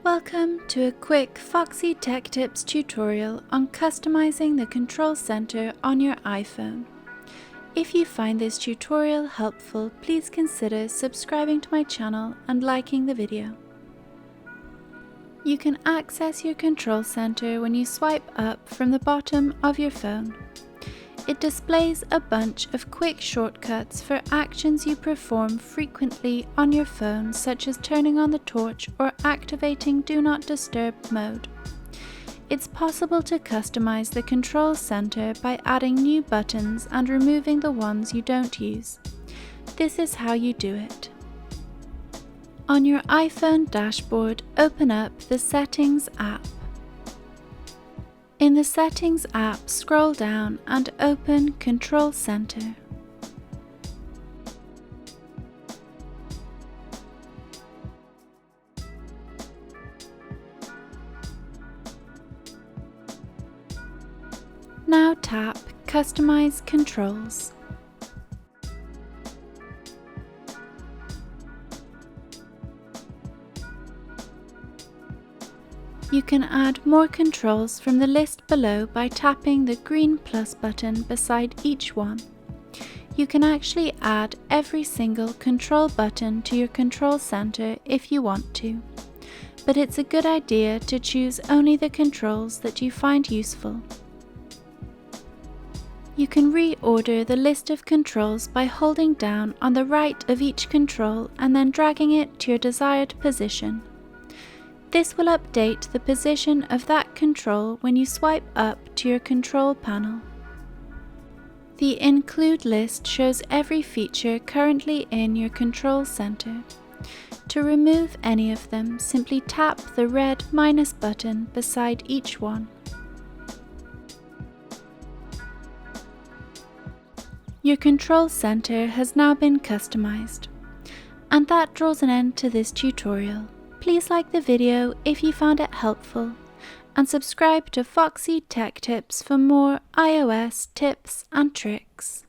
Welcome to a quick Foxy Tech Tips tutorial on customizing the control center on your iPhone. If you find this tutorial helpful, please consider subscribing to my channel and liking the video. You can access your control center when you swipe up from the bottom of your phone. It displays a bunch of quick shortcuts for actions you perform frequently on your phone, such as turning on the torch or activating Do Not Disturb mode. It's possible to customize the control center by adding new buttons and removing the ones you don't use. This is how you do it. On your iPhone dashboard, open up the Settings app. In the Settings app, scroll down and open Control Center. Now tap Customize Controls. You can add more controls from the list below by tapping the green plus button beside each one. You can actually add every single control button to your control center if you want to, but it's a good idea to choose only the controls that you find useful. You can reorder the list of controls by holding down on the right of each control and then dragging it to your desired position. This will update the position of that control when you swipe up to your control panel. The Include list shows every feature currently in your control center. To remove any of them, simply tap the red minus button beside each one. Your control center has now been customized. And that draws an end to this tutorial. Please like the video if you found it helpful, and subscribe to Foxy Tech Tips for more iOS tips and tricks.